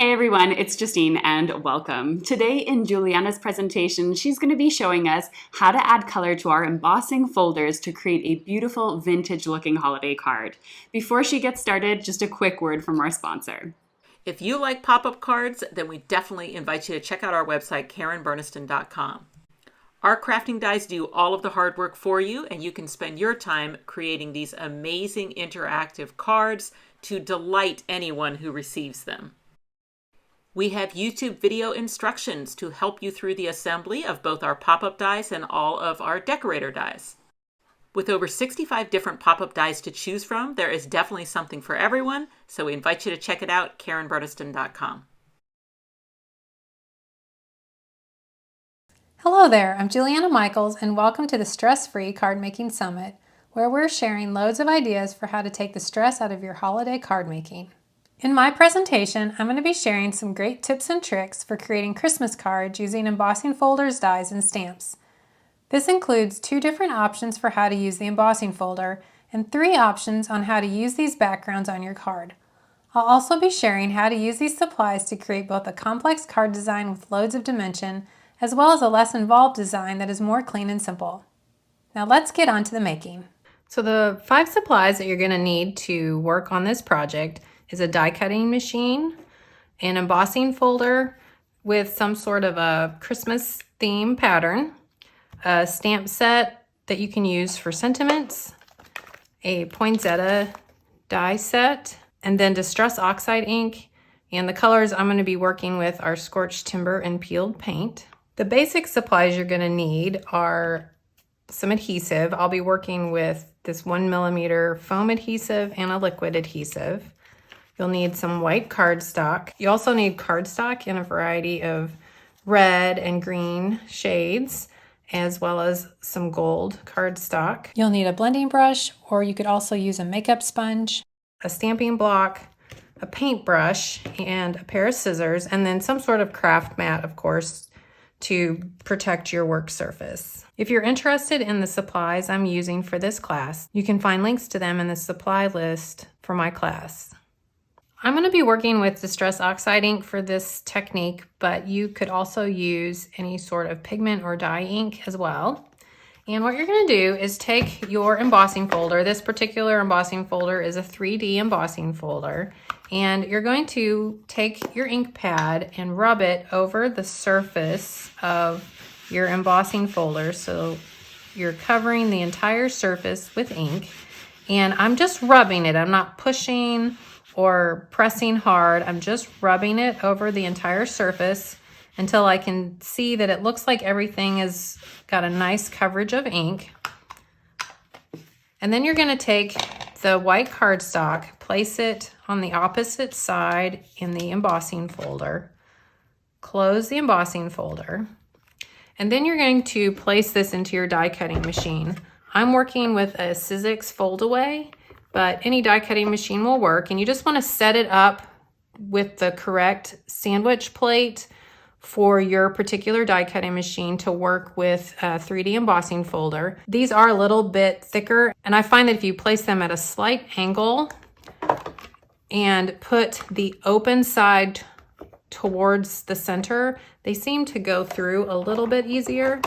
Hey everyone, it's Justine and welcome. Today in Juliana's presentation, she's going to be showing us how to add color to our embossing folders to create a beautiful vintage looking holiday card. Before she gets started, just a quick word from our sponsor. If you like pop-up cards, then we definitely invite you to check out our website, KarenBurniston.com. Our crafting dies do all of the hard work for you, and you can spend your time creating these amazing interactive cards to delight anyone who receives them. We have YouTube video instructions to help you through the assembly of both our pop-up dies and all of our decorator dies. With over 65 different pop-up dies to choose from, there is definitely something for everyone, so we invite you to check it out, KarenBurniston.com. Hello there, I'm Juliana Michaels and welcome to the Stress-Free Card Making Summit, where we're sharing loads of ideas for how to take the stress out of your holiday card making. In my presentation, I'm going to be sharing some great tips and tricks for creating Christmas cards using embossing folders, dies, and stamps. This includes 2 different options for how to use the embossing folder and 3 options on how to use these backgrounds on your card. I'll also be sharing how to use these supplies to create both a complex card design with loads of dimension as well as a less involved design that is more clean and simple. Now let's get on to the making. So the 5 supplies that you're going to need to work on this project is a die cutting machine, an embossing folder with some sort of a Christmas theme pattern, a stamp set that you can use for sentiments, a poinsettia die set, and then distress oxide ink. And the colors I'm going to be working with are scorched timber and peeled paint. The basic supplies you're going to need are some adhesive. I'll be working with this 1mm foam adhesive and a liquid adhesive. You'll need some white cardstock. You also need cardstock in a variety of red and green shades, as well as some gold cardstock. You'll need a blending brush, or you could also use a makeup sponge, a stamping block, a paintbrush, and a pair of scissors, and then some sort of craft mat, of course, to protect your work surface. If you're interested in the supplies I'm using for this class, you can find links to them in the supply list for my class. I'm going to be working with Distress Oxide ink for this technique, but you could also use any sort of pigment or dye ink as well. And what you're going to do is take your embossing folder. This particular embossing folder is a 3D embossing folder. And you're going to take your ink pad and rub it over the surface of your embossing folder. So you're covering the entire surface with ink. And I'm just rubbing it. I'm not pushing or pressing hard. I'm just rubbing it over the entire surface until I can see that it looks like everything has got a nice coverage of ink. And then you're going to take the white cardstock, place it on the opposite side in the embossing folder, close the embossing folder, and then you're going to place this into your die cutting machine. I'm working with a Sizzix fold-away, but any die cutting machine will work, and you just want to set it up with the correct sandwich plate for your particular die cutting machine to work with a 3D embossing folder. These are a little bit thicker, and I find that if you place them at a slight angle and put the open side towards the center, they seem to go through a little bit easier.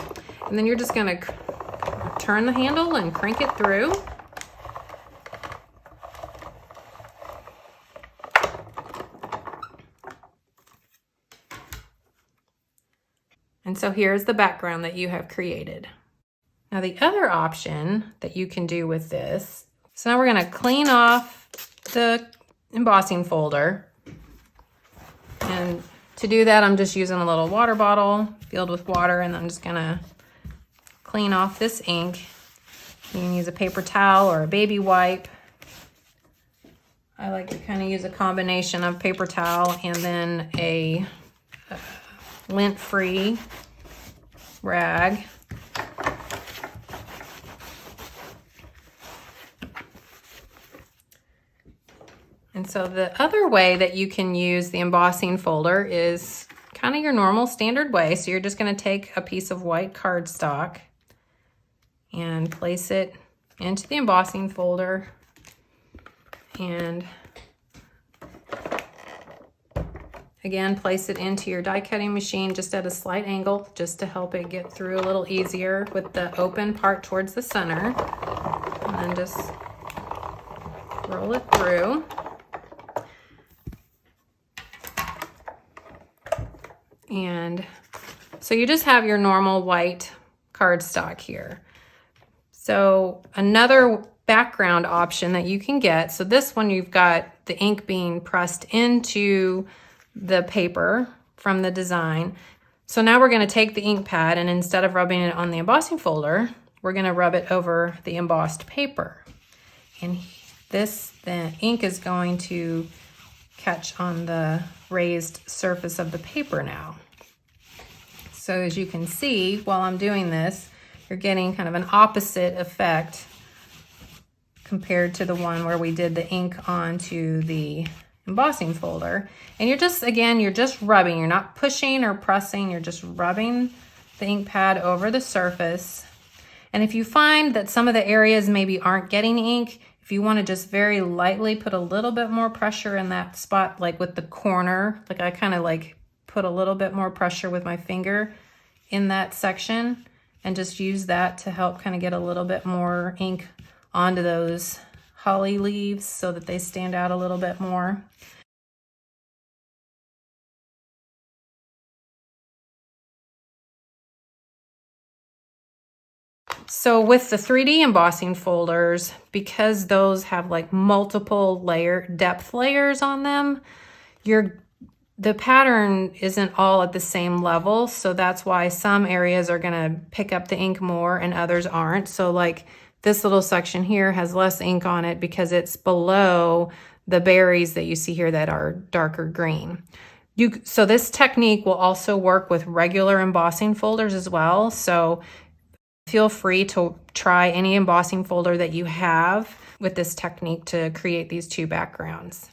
And then you're just going to turn the handle and crank it through. And so here's the background that you have created. Now the other option that you can do with this, so now we're going to clean off the embossing folder. And to do that, I'm just using a little water bottle filled with water, and I'm just going to clean off this ink. You can use a paper towel or a baby wipe. I like to kind of use a combination of paper towel and then a lint-free rag. And so the other way that you can use the embossing folder is kind of your normal standard way. So you're just going to take a piece of white cardstock and place it into the embossing folder and Again, place it into your die cutting machine just at a slight angle, just to help it get through a little easier with the open part towards the center. And then just roll it through. And so you just have your normal white cardstock here. So another background option that you can get, so this one you've got the ink being pressed into the paper from the design. So now we're going to take the ink pad, and instead of rubbing it on the embossing folder, we're going to rub it over the embossed paper. And the ink is going to catch on the raised surface of the paper now. So as you can see, while I'm doing this, you're getting kind of an opposite effect compared to the one where we did the ink onto the embossing folder. And you're just, again, you're just rubbing. You're not pushing or pressing. You're just rubbing the ink pad over the surface. And if you find that some of the areas maybe aren't getting ink, if you want to just very lightly put a little bit more pressure in that spot, like with the corner, like I kind of like put a little bit more pressure with my finger in that section, and just use that to help kind of get a little bit more ink onto those holly leaves so that they stand out a little bit more. So with the 3D embossing folders, because those have like multiple depth layers on them, the pattern isn't all at the same level. So that's why some areas are gonna pick up the ink more and others aren't. So like this little section here has less ink on it because it's below the berries that you see here that are darker green. So this technique will also work with regular embossing folders as well. So feel free to try any embossing folder that you have with this technique to create these two backgrounds.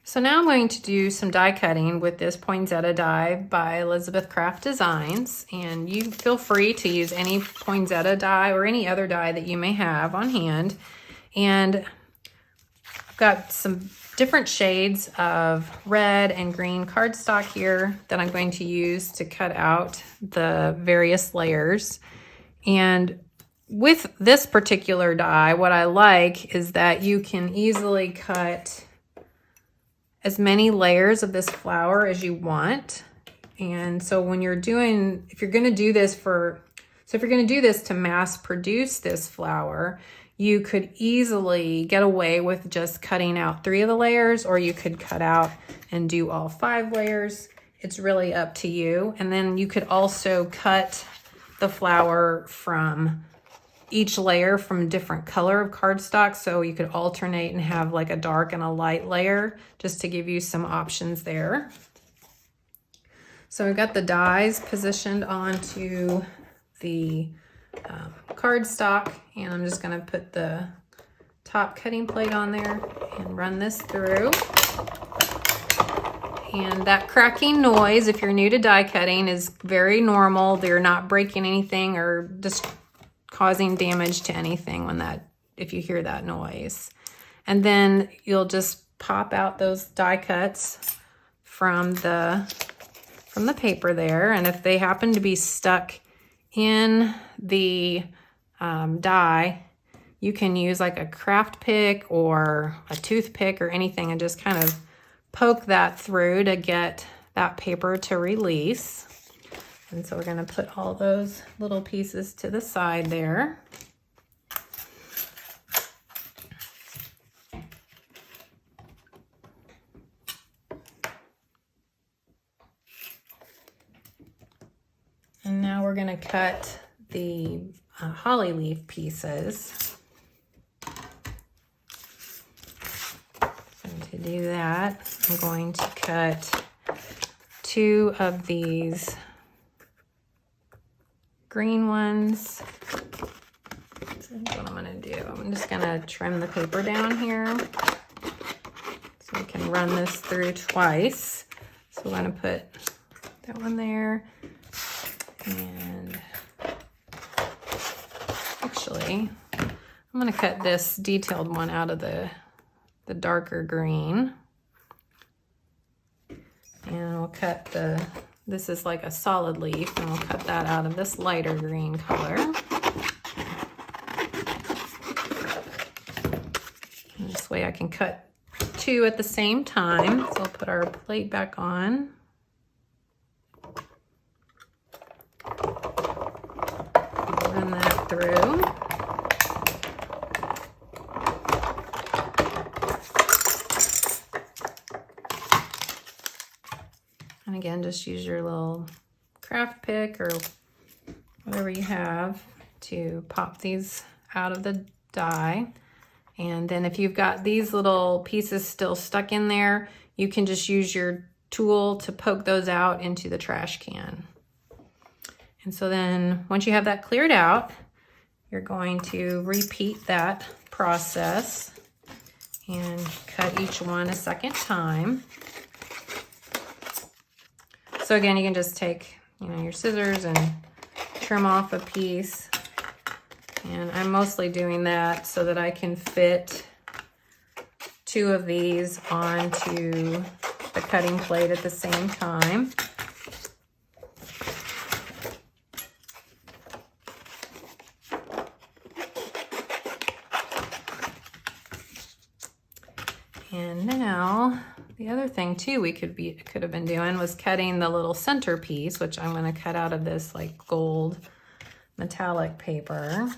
So now I'm going to do some die cutting with this poinsettia die by Elizabeth Craft Designs, and you feel free to use any poinsettia die or any other die that you may have on hand. And I've got some different shades of red and green cardstock here that I'm going to use to cut out the various layers. And with this particular die, what I like is that you can easily cut as many layers of this flower as you want. And so when you're doing, if you're going to do this to mass produce this flower, you could easily get away with just cutting out 3 of the layers, or you could cut out and do all 5 layers. It's really up to you. And then you could also cut the flower from each layer from a different color of cardstock, so you could alternate and have like a dark and a light layer, just to give you some options there. So I've got the dies positioned onto the cardstock, and I'm just going to put the top cutting plate on there and run this through. And that cracking noise, if you're new to die cutting, is very normal. They're not breaking anything or just causing damage to anything if you hear that noise. And then you'll just pop out those die cuts from the paper there. And if they happen to be stuck in the die, you can use like a craft pick or a toothpick or anything and just kind of poke that through to get that paper to release. And so we're going to put all those little pieces to the side there. And now we're going to cut the holly leaf pieces. And to do that, I'm going to cut 2 of these green ones. So what I'm going to do, I'm just going to trim the paper down here so we can run this through twice. So we're going to put that one there, and actually I'm going to cut this detailed one out of the darker green. And we'll cut this is like a solid leaf, and we'll cut that out of this lighter green color. And this way I can cut two at the same time. So I'll put our plate back on. Run that through. And again, just use your little craft pick or whatever you have to pop these out of the die. And then if you've got these little pieces still stuck in there, you can just use your tool to poke those out into the trash can. And so then once you have that cleared out, you're going to repeat that process and cut each one a second time. So again, you can just take, your scissors and trim off a piece. And I'm mostly doing that so that I can fit two of these onto the cutting plate at the same time. And now the other thing too we could have been doing was cutting the little centerpiece, which I'm going to cut out of this like gold metallic paper,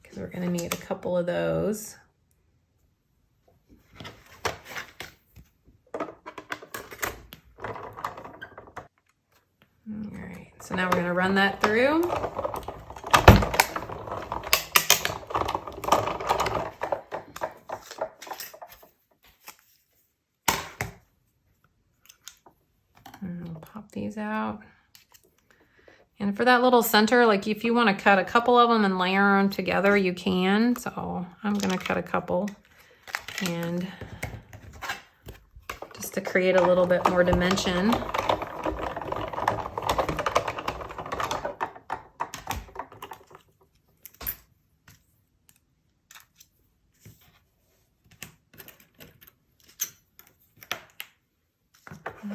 because we're going to need a couple of those. All right, so now we're going to run that through. And we'll pop these out. And for that little center, like if you want to cut a couple of them and layer them together, you can. So I'm going to cut a couple, and just to create a little bit more dimension.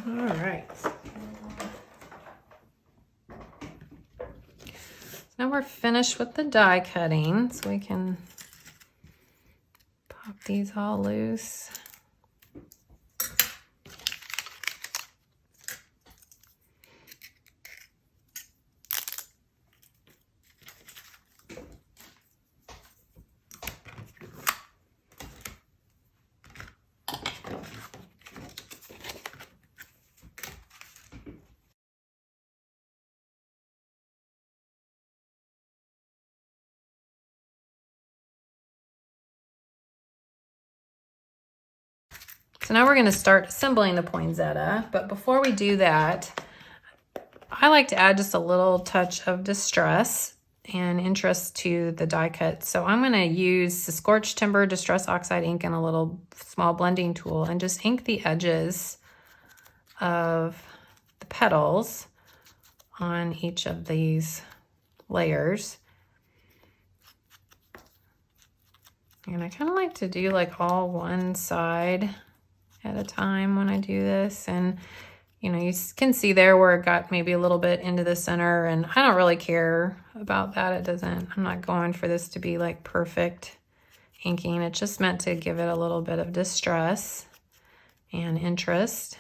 All right. Now we're finished with the die cutting, so we can pop these all loose. So now we're going to start assembling the poinsettia, but before we do that, I like to add just a little touch of distress and interest to the die cut. So I'm going to use the Scorched Timber Distress Oxide ink and a little small blending tool and just ink the edges of the petals on each of these layers. And I kind of like to do like all one side at a time when I do this. And you can see there where it got maybe a little bit into the center, and I don't really care about that. I'm not going for this to be like perfect inking. It's just meant to give it a little bit of distress and interest.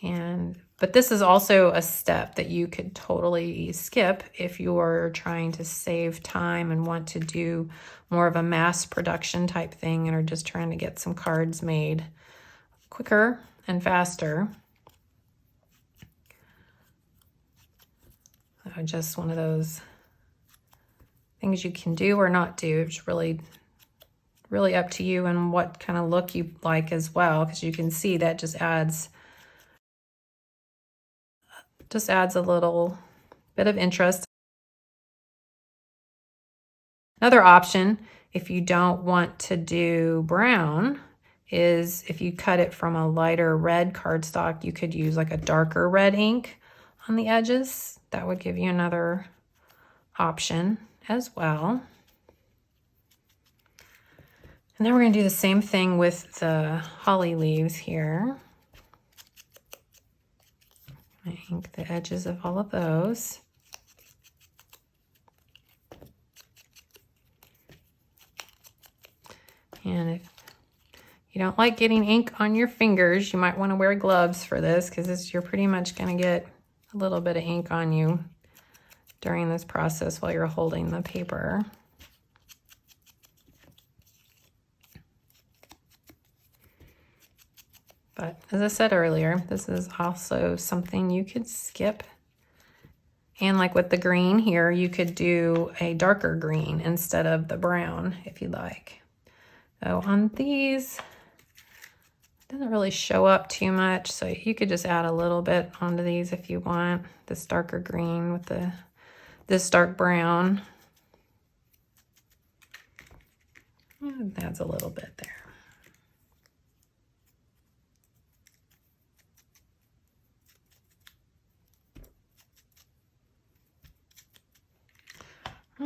But this is also a step that you could totally skip if you're trying to save time and want to do more of a mass production type thing and are just trying to get some cards made quicker and faster. So just one of those things you can do or not do. It's really up to you and what kind of look you like as well, because you can see that just adds a little bit of interest. Another option, if you don't want to do brown, is if you cut it from a lighter red cardstock, you could use like a darker red ink on the edges. That would give you another option as well. And then we're going to do the same thing with the holly leaves here. I ink the edges of all of those. And if you don't like getting ink on your fingers, you might want to wear gloves for this, because you're pretty much going to get a little bit of ink on you during this process while you're holding the paper. But as I said earlier, this is also something you could skip. And like with the green here, you could do a darker green instead of the brown if you like. So on these, it doesn't really show up too much, so you could just add a little bit onto these if you want. This darker green with this dark brown. It adds a little bit there.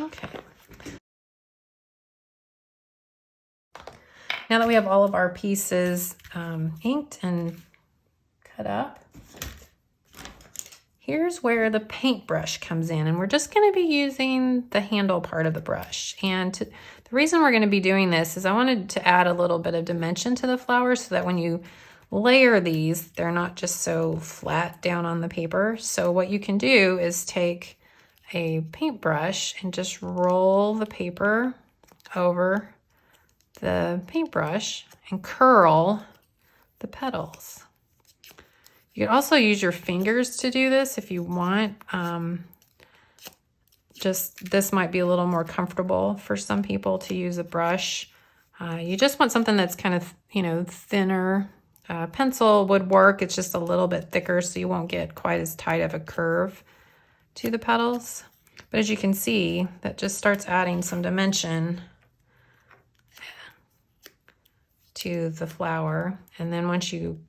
Okay. Now that we have all of our pieces inked and cut up, here's where the paintbrush comes in, and we're just going to be using the handle part of the brush. And the reason we're going to be doing this is I wanted to add a little bit of dimension to the flowers so that when you layer these, they're not just so flat down on the paper. So what you can do is take a paintbrush and just roll the paper over the paintbrush and curl the petals. You can also use your fingers to do this if you want. Just this might be a little more comfortable for some people to use a brush. You just want something that's kind of, thinner. Pencil would work. It's just a little bit thicker, so you won't get quite as tight of a curve to the petals. But as you can see, that just starts adding some dimension to the flower. And then once you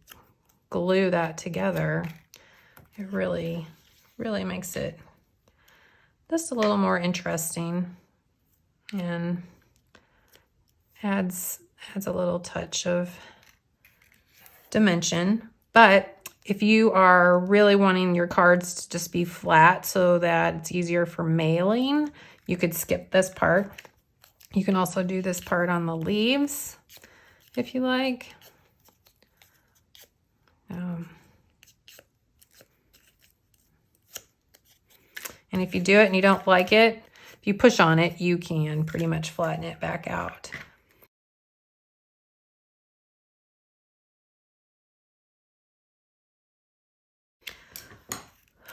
glue that together, it really makes it just a little more interesting and adds a little touch of dimension. But if you are really wanting your cards to just be flat so that it's easier for mailing, you could skip this part. You can also do this part on the leaves if you like. And if you do it and you don't like it, if you push on it, you can pretty much flatten it back out.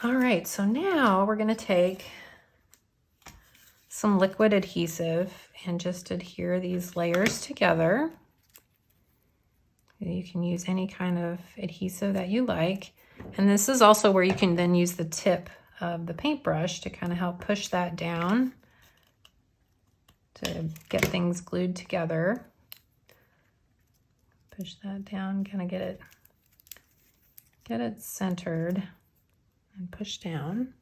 All right, so now we're going to take some liquid adhesive and just adhere these layers together. You can use any kind of adhesive that you like. And this is also where you can then use the tip of the paintbrush to kind of help push that down to get things glued together. Push that down, kind of get it centered and push down.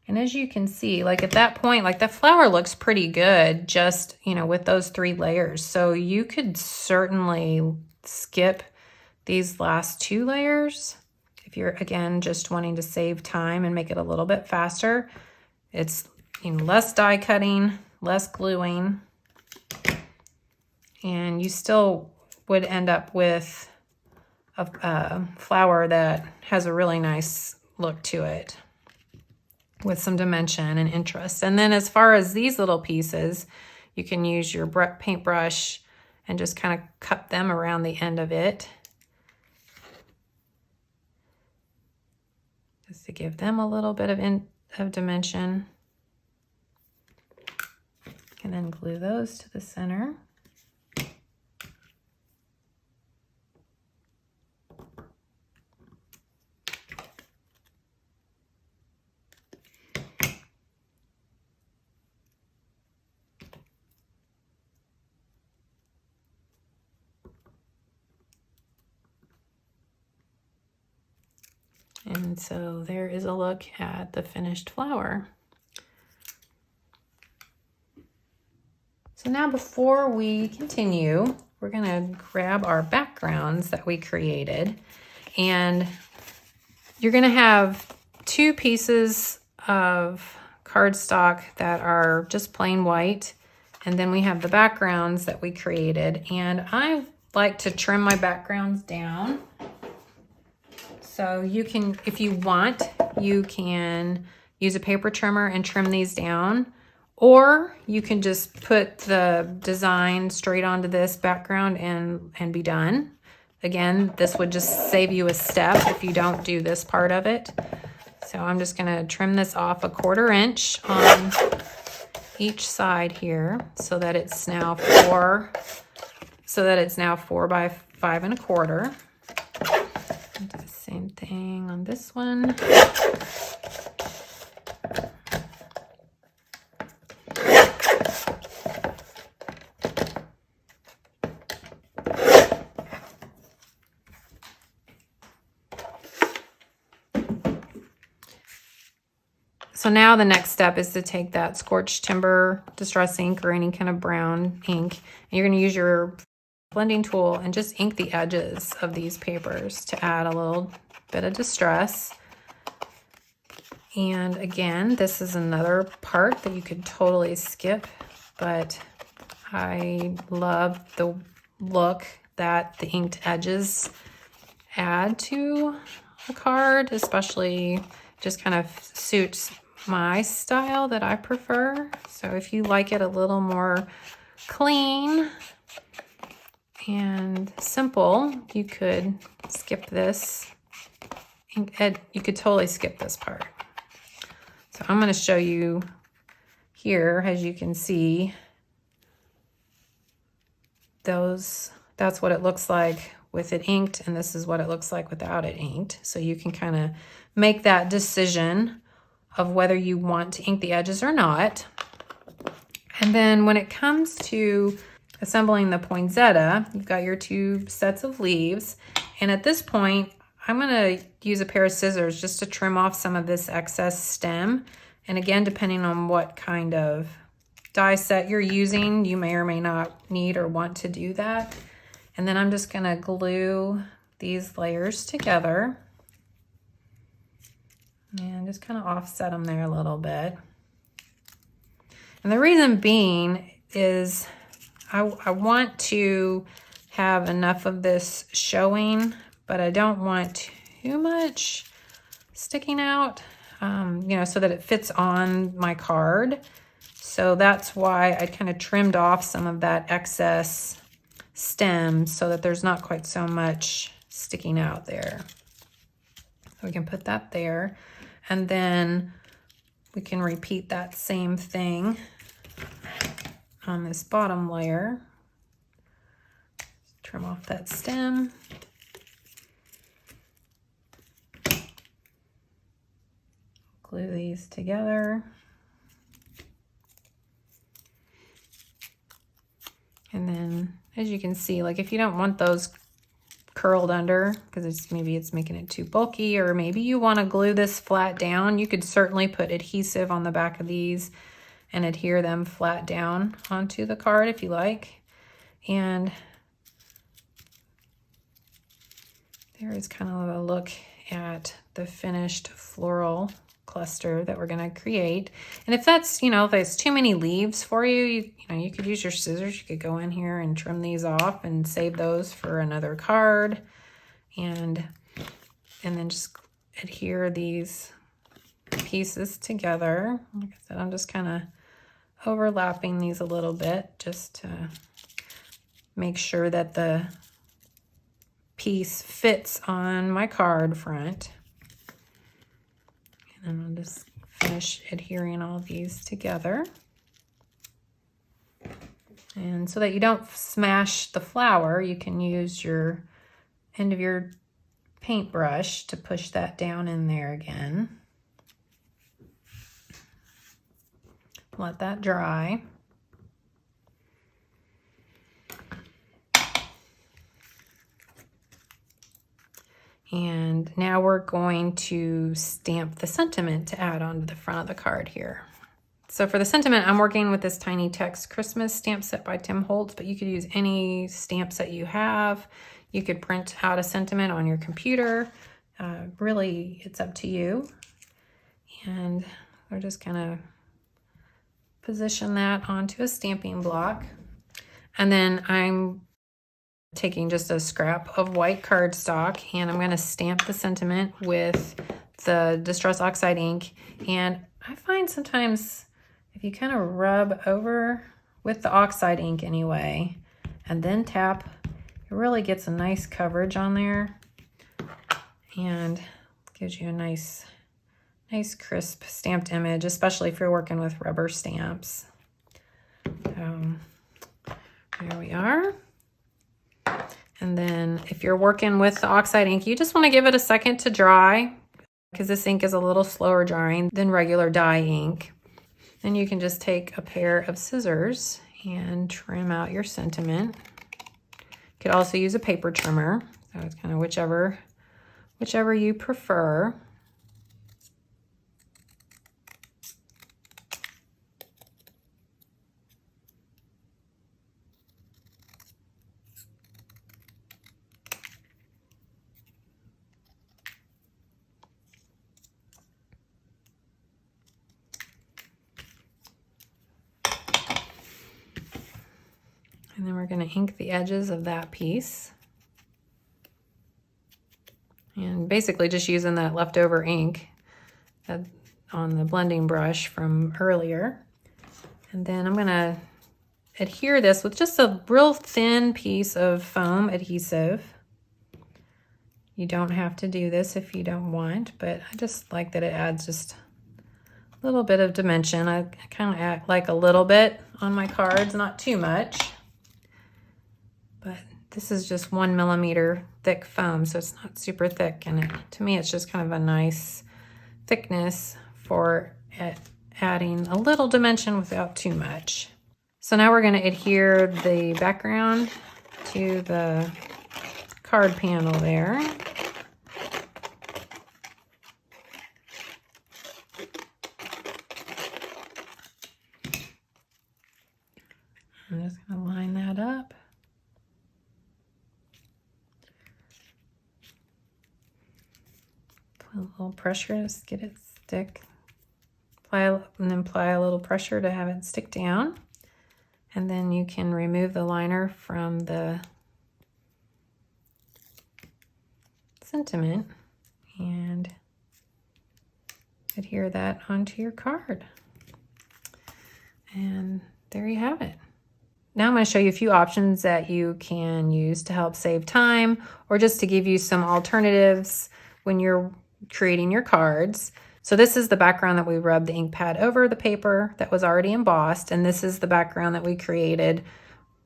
And as you can see, like at that point, like the flower looks pretty good just, with those 3 layers. So you could certainly skip these last 2 layers if you're, again, just wanting to save time and make it a little bit faster. It's less die cutting, less gluing, and you still would end up with a flower that has a really nice look to it with some dimension and interest. And then as far as these little pieces, you can use your paintbrush and just kind of cup them around the end of it, just to give them a little bit of dimension. And then glue those to the center. And so there is a look at the finished flower. So now before we continue, we're gonna grab our backgrounds that we created, and you're gonna have 2 pieces of cardstock that are just plain white, and then we have the backgrounds that we created. And I like to trim my backgrounds down. So you can, if you want, you can use a paper trimmer and trim these down, or you can just put the design straight onto this background and be done. Again, this would just save you a step if you don't do this part of it. So I'm just gonna trim this off 1/4 inch on each side here so that it's now 4 by 5 1/4. Do the same thing on this one. So now the next step is to take that scorched timber distress ink or any kind of brown ink, and you're going to use your blending tool and just ink the edges of these papers to add a little bit of distress. And again, this is another part that you could totally skip, but I love the look that the inked edges add to a card, especially just kind of suits my style that I prefer. So if you like it a little more clean and simple, you could skip this. You could totally skip this part. So I'm going to show you here, as you can see, that's what it looks like with it inked, and this is what it looks like without it inked. So you can kind of make that decision of whether you want to ink the edges or not. And then when it comes to assembling the poinsettia, you've got your 2 sets of leaves. And at this point, I'm gonna use a pair of scissors just to trim off some of this excess stem. And again, depending on what kind of die set you're using, you may or may not need or want to do that. And then I'm just gonna glue these layers together and just kind of offset them there a little bit. And the reason being is I want to have enough of this showing, but I don't want too much sticking out, you know, so that it fits on my card. So that's why I kind of trimmed off some of that excess stem so that there's not quite so much sticking out there. So we can put that there. And then we can repeat that same thing on this bottom layer. Trim off that stem. Glue these together. And then, as you can see, like if you don't want those curled under because maybe it's making it too bulky, or maybe you want to glue this flat down, you could certainly put adhesive on the back of these and adhere them flat down onto the card if you like. And there is kind of a look at the finished floral cluster that we're going to create. And if that's, if there's too many leaves for you, you could use your scissors. You could go in here and trim these off and save those for another card. And then just adhere these pieces together. Like I said, I'm just kind of overlapping these a little bit just to make sure that the piece fits on my card front. And then I'll just finish adhering all these together. And so that you don't smash the flower, you can use your end of your paintbrush to push that down in there again. Let that dry. And now we're going to stamp the sentiment to add onto the front of the card here. So for the sentiment, I'm working with this Tiny Text Christmas stamp set by Tim Holtz, but you could use any stamp set you have. You could print out a sentiment on your computer. Really, it's up to you. And we're just gonna position that onto a stamping block. And then I'm taking just a scrap of white cardstock and I'm gonna stamp the sentiment with the Distress Oxide ink. And I find sometimes if you kind of rub over with the oxide ink anyway, and then tap, it really gets a nice coverage on there and gives you a nice crisp stamped image, especially if you're working with rubber stamps. There we are. And then if you're working with the oxide ink, you just want to give it a second to dry because this ink is a little slower drying than regular dye ink. Then you can just take a pair of scissors and trim out your sentiment. You could also use a paper trimmer, so it's kind of whichever you prefer. And then we're going to ink the edges of that piece. And basically just using that leftover ink on the blending brush from earlier. And then I'm going to adhere this with just a real thin piece of foam adhesive. You don't have to do this if you don't want, but I just like that it adds just a little bit of dimension. I kind of add like a little bit on my cards, not too much. But this is just 1 millimeter thick foam, so it's not super thick. And to me, it's just kind of a nice thickness for adding a little dimension without too much. So now we're going to adhere the background to the card panel there. I'm just going to line that up. Put a little pressure to get it stick. And then apply a little pressure to have it stick down. And then you can remove the liner from the sentiment and adhere that onto your card. And there you have it. Now I'm going to show you a few options that you can use to help save time or just to give you some alternatives when you're creating your cards. So this is the background that we rubbed the ink pad over the paper that was already embossed, and this is the background that we created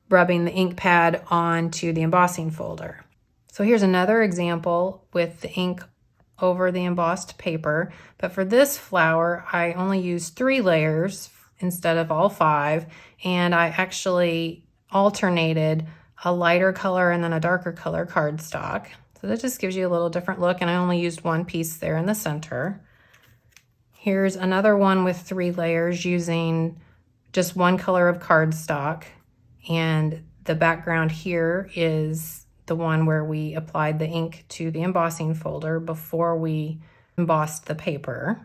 rubbing the ink pad onto the embossing folder. So here's another example with the ink over the embossed paper, but for this flower I only used 3 layers instead of all 5, and I actually alternated a lighter color and then a darker color cardstock. So that just gives you a little different look, and I only used 1 piece there in the center. Here's another one with 3 layers using just 1 color of cardstock, and the background here is the one where we applied the ink to the embossing folder before we embossed the paper.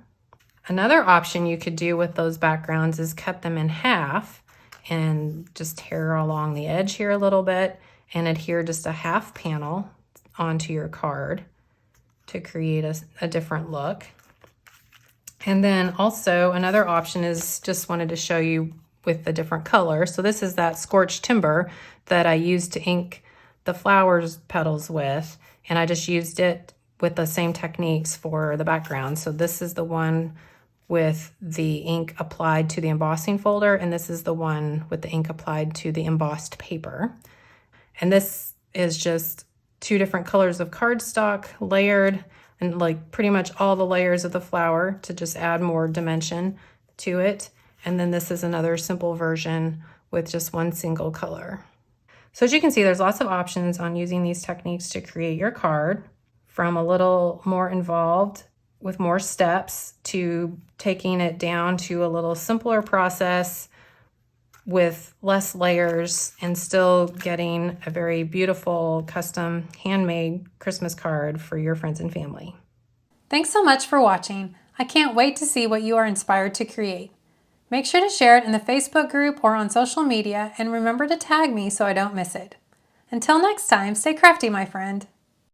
Another option you could do with those backgrounds is cut them in half and just tear along the edge here a little bit and adhere just a half panel onto your card to create a different look. And then also another option is just wanted to show you with the different color. So this is that scorched timber that I used to ink the flowers petals with, and I just used it with the same techniques for the background. So this is the one with the ink applied to the embossing folder, and this is the one with the ink applied to the embossed paper. And this is just 2 different colors of cardstock layered, and like pretty much all the layers of the flower to just add more dimension to it. And then this is another simple version with just 1 single color. So as you can see, there's lots of options on using these techniques to create your card, from a little more involved with more steps to taking it down to a little simpler process with less layers and still getting a very beautiful custom handmade Christmas card for your friends and family. Thanks so much for watching. I can't wait to see what you are inspired to create. Make sure to share it in the Facebook group or on social media, and remember to tag me so I don't miss it. Until next time, stay crafty, my friend.